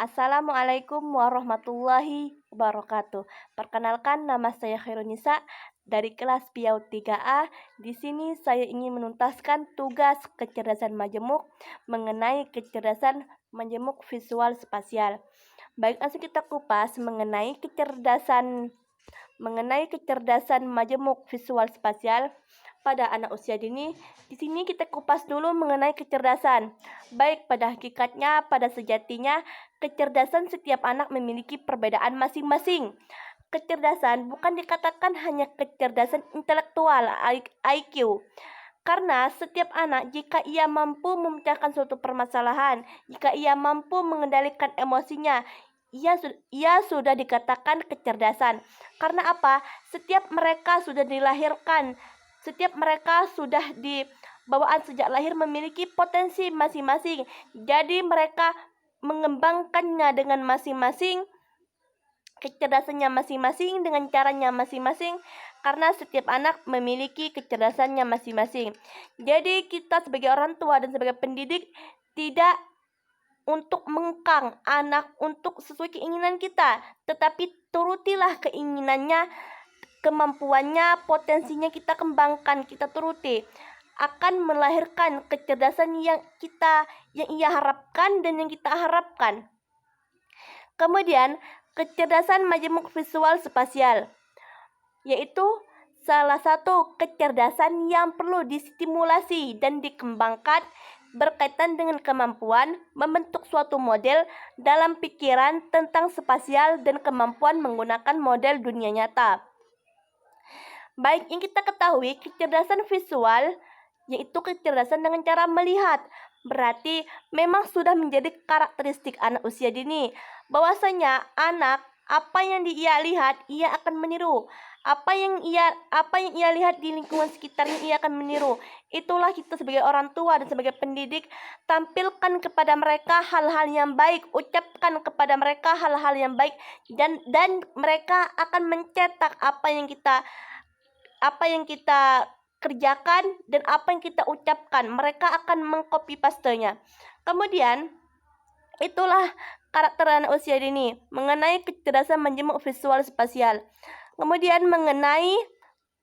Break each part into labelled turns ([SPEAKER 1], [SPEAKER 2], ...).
[SPEAKER 1] Assalamualaikum warahmatullahi wabarakatuh. Perkenalkan, nama saya Khairunisa dari kelas PIAU 3A. Di sini saya ingin menuntaskan tugas kecerdasan majemuk mengenai kecerdasan majemuk visual spasial. Baik, langsung kita kupas mengenai kecerdasan majemuk visual spasial pada anak usia dini. Di sini kita kupas dulu mengenai kecerdasan. Baik, pada hakikatnya, pada sejatinya, kecerdasan setiap anak memiliki perbedaan masing-masing. Kecerdasan bukan dikatakan hanya kecerdasan intelektual IQ. Karena setiap anak, jika ia mampu memecahkan suatu permasalahan, jika ia mampu mengendalikan emosinya, ia sudah dikatakan kecerdasan. Karena apa? Setiap mereka sudah dilahirkan, setiap mereka sudah bawaan sejak lahir memiliki potensi masing-masing. Jadi mereka mengembangkannya dengan masing-masing, kecerdasannya masing-masing dengan caranya masing-masing, karena setiap anak memiliki kecerdasannya masing-masing. Jadi kita sebagai orang tua dan sebagai pendidik tidak untuk mengkang anak untuk sesuai keinginan kita, tetapi turutilah keinginannya, kemampuannya, potensinya kita kembangkan, kita turuti, akan melahirkan kecerdasan yang ia harapkan dan yang kita harapkan. Kemudian, kecerdasan majemuk visual spasial, yaitu salah satu kecerdasan yang perlu distimulasi dan dikembangkan berkaitan dengan kemampuan membentuk suatu model dalam pikiran tentang spasial dan kemampuan menggunakan model dunia nyata. Baik, yang kita ketahui, kecerdasan visual yaitu kecerdasan dengan cara melihat. Berarti memang sudah menjadi karakteristik anak usia dini, bahwasanya anak, apa yang ia lihat ia akan meniru. Apa yang ia lihat di lingkungan sekitarnya ia akan meniru. Itulah kita sebagai orang tua dan sebagai pendidik, tampilkan kepada mereka hal-hal yang baik, ucapkan kepada mereka hal-hal yang baik, dan mereka akan mencetak apa yang kita kerjakan dan apa yang kita ucapkan. Mereka akan mengcopy pastenya. Kemudian, itulah karakter anak usia dini mengenai kecerdasan majemuk visual spasial. Kemudian mengenai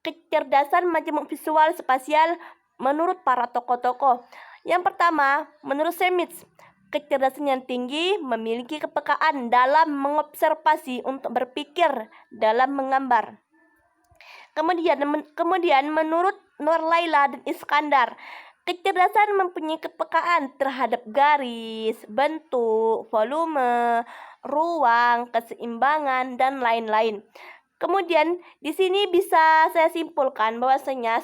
[SPEAKER 1] kecerdasan majemuk visual spasial menurut para tokoh-tokoh. Yang pertama, menurut Semitz, kecerdasan yang tinggi memiliki kepekaan dalam mengobservasi untuk berpikir dalam menggambar. Kemudian menurut Nur Laila dan Iskandar, kecerdasan mempunyai kepekaan terhadap garis, bentuk, volume, ruang, keseimbangan, dan lain-lain. Kemudian di sini bisa saya simpulkan bahwasanya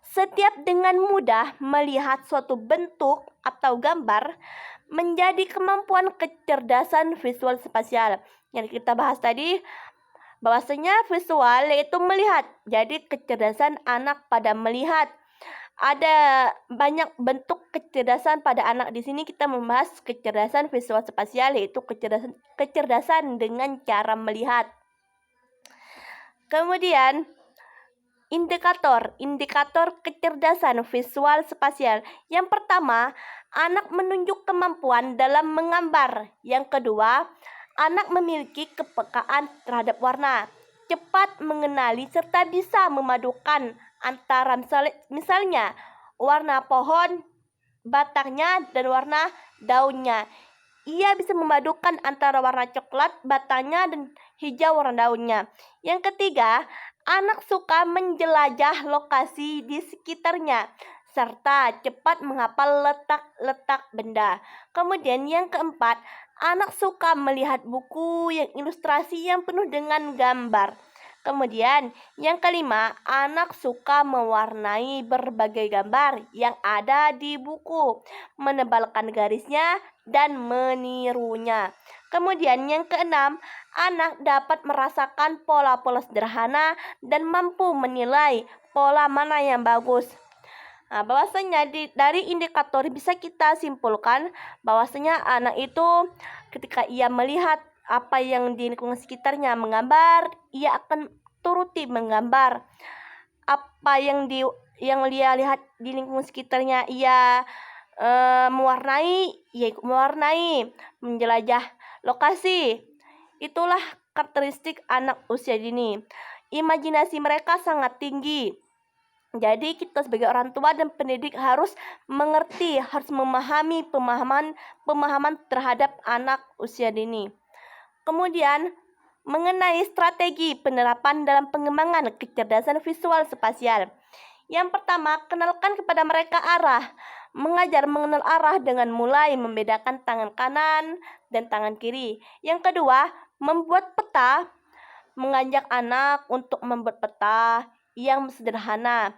[SPEAKER 1] setiap dengan mudah melihat suatu bentuk atau gambar menjadi kemampuan kecerdasan visual spasial. Yang kita bahas tadi, bahwasanya visual yaitu melihat. Jadi kecerdasan anak pada melihat. Ada banyak bentuk kecerdasan pada anak. Di sini kita membahas kecerdasan visual spasial, yaitu kecerdasan dengan cara melihat. Kemudian indikator kecerdasan visual spasial. Yang pertama, anak menunjuk kemampuan dalam menggambar. Yang kedua, anak memiliki kepekaan terhadap warna, cepat mengenali serta bisa memadukan antara misalnya warna pohon batangnya dan warna daunnya. Ia bisa memadukan antara warna coklat batangnya dan hijau warna daunnya. Yang ketiga, anak suka menjelajah lokasi di sekitarnya serta cepat menghafal letak-letak benda. Kemudian yang keempat, anak suka melihat buku yang ilustrasi yang penuh dengan gambar. Kemudian yang kelima, anak suka mewarnai berbagai gambar yang ada di buku, menebalkan garisnya dan menirunya. Kemudian yang keenam, anak dapat merasakan pola-pola sederhana dan mampu menilai pola mana yang bagus. Bahwasanya dari indikator bisa kita simpulkan bahwasanya anak itu ketika ia melihat apa yang di lingkungan sekitarnya menggambar, ia akan turuti menggambar. Apa yang dia lihat di lingkungan sekitarnya ia mewarnai, ya ikut mewarnai, menjelajah lokasi. Itulah karakteristik anak usia dini. Imajinasi mereka sangat tinggi. Jadi kita sebagai orang tua dan pendidik harus mengerti, harus memahami pemahaman terhadap anak usia dini. Kemudian mengenai strategi penerapan dalam pengembangan kecerdasan visual spasial. Yang pertama, kenalkan kepada mereka arah. Mengajar mengenal arah dengan mulai membedakan tangan kanan dan tangan kiri. Yang kedua, membuat peta. Mengajak anak untuk membuat peta yang sederhana.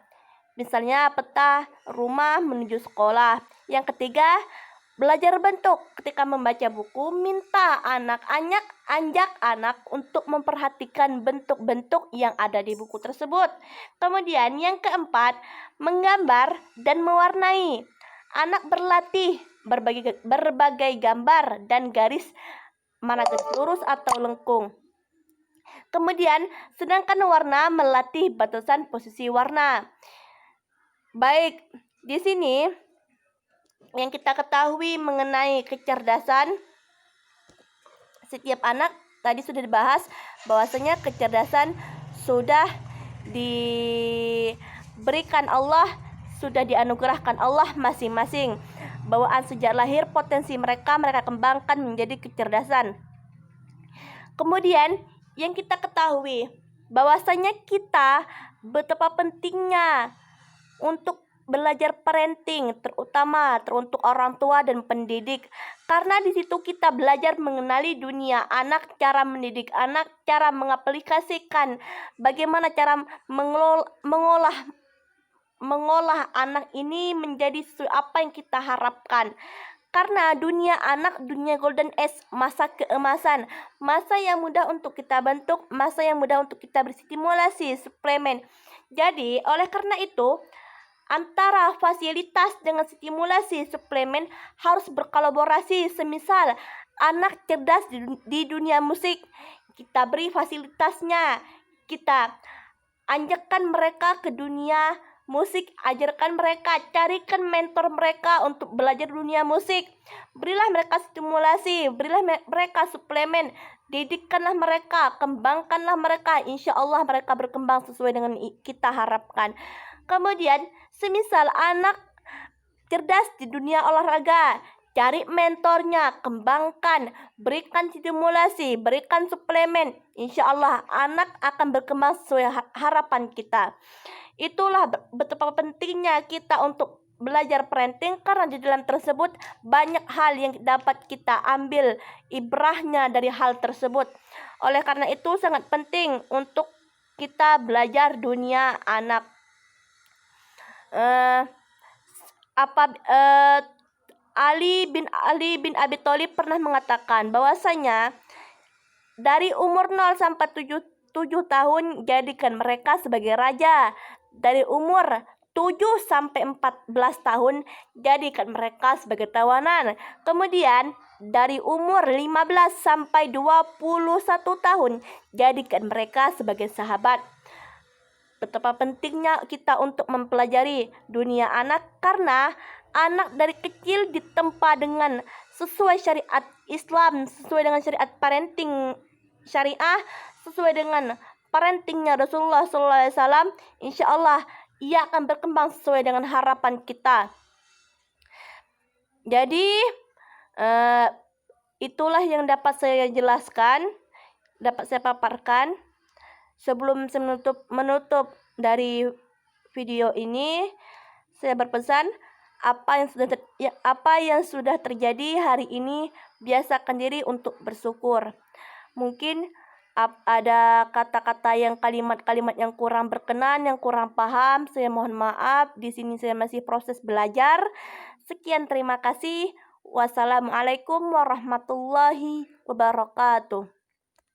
[SPEAKER 1] Misalnya peta rumah menuju sekolah. Yang ketiga, belajar bentuk. Ketika membaca buku, minta ajak anak untuk memperhatikan bentuk-bentuk yang ada di buku tersebut. Kemudian yang keempat, menggambar dan mewarnai. Anak berlatih berbagai gambar dan garis, mana garis lurus atau lengkung. Kemudian, sedangkan warna melatih batasan posisi warna. Baik, di sini yang kita ketahui mengenai kecerdasan setiap anak tadi sudah dibahas, bahwasanya kecerdasan sudah diberikan Allah, sudah dianugerahkan Allah masing-masing. Bawaan sejak lahir potensi mereka kembangkan menjadi kecerdasan. Kemudian yang kita ketahui bahwasanya kita betapa pentingnya untuk belajar parenting, terutama teruntuk orang tua dan pendidik, karena di situ kita belajar mengenali dunia anak, cara mendidik anak, cara mengaplikasikan bagaimana cara mengolah anak ini menjadi apa yang kita harapkan. Karena dunia anak, dunia golden age, masa keemasan, masa yang mudah untuk kita bentuk, masa yang mudah untuk kita berstimulasi, suplemen. Jadi, oleh karena itu, antara fasilitas dengan stimulasi suplemen harus berkolaborasi. Semisal anak cerdas di dunia musik, kita beri fasilitasnya, kita anjakkan mereka ke dunia musik, ajarkan mereka, carikan mentor mereka untuk belajar dunia musik. Berilah mereka stimulasi, berilah mereka suplemen, didikkanlah mereka, kembangkanlah mereka. Insya Allah mereka berkembang sesuai dengan kita harapkan. Kemudian, semisal anak cerdas di dunia olahraga, cari mentornya, kembangkan, berikan stimulasi, berikan suplemen. Insya Allah anak akan berkembang sesuai harapan kita. Itulah betapa pentingnya kita untuk belajar parenting, karena di dalam tersebut banyak hal yang dapat kita ambil ibrahnya dari hal tersebut. Oleh karena itu sangat penting untuk kita belajar dunia anak. Ali bin Abi Thalib pernah mengatakan bahwasanya dari umur 0 sampai 7 tahun jadikan mereka sebagai raja. Dari umur 7 sampai 14 tahun jadikan mereka sebagai tawanan. Kemudian dari umur 15 sampai 21 tahun jadikan mereka sebagai sahabat. Betapa pentingnya kita untuk mempelajari dunia anak, karena anak dari kecil ditempa dengan sesuai syariat Islam, sesuai dengan syariat parenting syariah, sesuai dengan parentingnya Rasulullah SAW. Insya Allah ia akan berkembang sesuai dengan harapan kita. Jadi itulah yang dapat saya jelaskan, dapat saya paparkan. Sebelum saya menutup dari video ini, saya berpesan, apa yang sudah terjadi hari ini, biasakan diri untuk bersyukur. Mungkin ada kata-kata kalimat-kalimat yang kurang berkenan, yang kurang paham, saya mohon maaf. Di sini saya masih proses belajar. Sekian, terima kasih. Wassalamualaikum warahmatullahi wabarakatuh.